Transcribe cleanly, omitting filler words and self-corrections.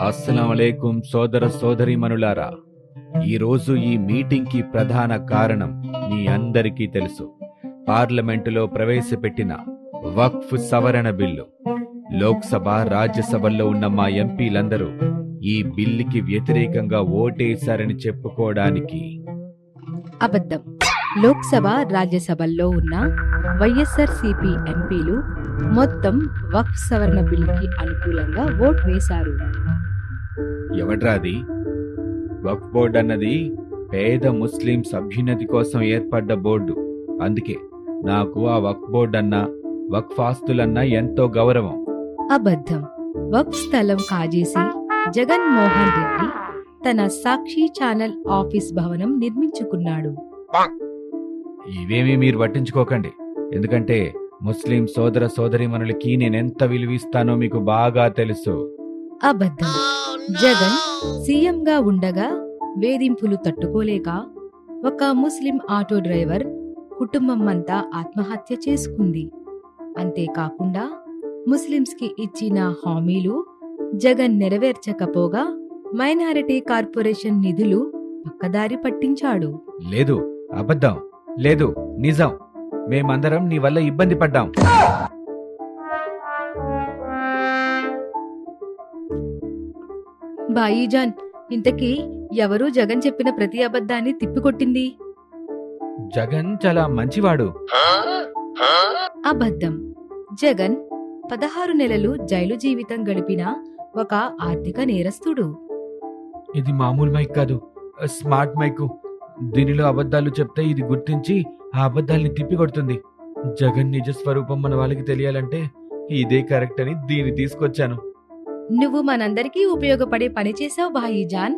అస్సలం అలైకుం సోదర సోదరీమణులారా, ఈరోజు ఈ మీటింగ్కి ప్రధాన కారణం మీ అందరికీ తెలుసు. పార్లమెంటులో ప్రవేశపెట్టిన వక్ఫ్ సవరణ బిల్లు. లోక్సభ, రాజ్యసభల్లో ఉన్న మా ఎంపీలందరూ ఈ బిల్లుకి వ్యతిరేకంగా ఓటేశారని చెప్పుకోవడానికి. అబద్ధం. లోక్సభ, రాజ్యసభల్లో ఉన్న వైఎస్ఆర్సీపీ ఎంపీలు మొత్తం వక్ఫ్ సవరణ బిల్లుకి అనుకూలంగా ఓట్ వేశారు. ఎవడ్రాది? వక్ఫ్ బోర్డు అన్నది పేద ముస్లింస్ అభ్యున్నతి కోసం ఏర్పడ్డ బోర్డు. అందుకే నాకు ఆ వక్ఫ్ బోర్డు అన్నా, వక్ఫ్ ఆస్తులన్నా ఎంతో గౌరవం. అబద్ధం. వక్ఫ్ స్థలం కాజేసి జగన్మోహన్ రెడ్డి తన సాక్షి ఛానల్ ఆఫీస్ భవనం నిర్మించుకున్నాడు. ఇవేమీ మీరు పట్టించుకోకండి, ఎందుకంటే ముస్లిం సోదర సోదరీమణులకి నేనెంత విలువిస్తానో మీకు బాగా తెలుసు. అబద్ధం. జగన్ సీఎంగా ఉండగా వేధింపులు తట్టుకోలేక ఒక ముస్లిం ఆటో డ్రైవర్ కుటుంబం అంతా ఆత్మహత్య చేసుకుంది. అంతేకాకుండా ముస్లింస్కి ఇచ్చిన హామీలు జగన్ నెరవేర్చకపోగా మైనారిటీ కార్పొరేషన్ నిధులు పక్కదారి పట్టించాడు. లేదు, అబద్ధం. లేదు, నిజం. మేమందరం నీ వల్ల ఇబ్బంది పడ్డాం. బాయీజాన్, ఇంతకీ ఎవరు జగన్ చెప్పిన ప్రతి అబద్ధాన్ని తిప్పికొట్టింది? జగన్ చాలా మంచివాడు. అబద్ధం. జగన్ 16 నెలలు జైలు జీవితం గడిపిన ఒక ఆర్థిక నేరస్తుడు. ఇది మామూలు మైక్ కాదు, స్మార్ట్ మైకు. దీనిలో అబద్ధాలు చెప్తే ఇది గుర్తించి ఆ అబద్ధాల్ని తిప్పికొడుతుంది. జగన్ నిజ స్వరూపం మన వాళ్ళకి తెలియాలంటే ఇదే కరెక్ట్ అని దీన్ని తీసుకొచ్చాను. నువ్వు మనందరికీ ఉపయోగపడే పని చేశావు బాయీజాన్.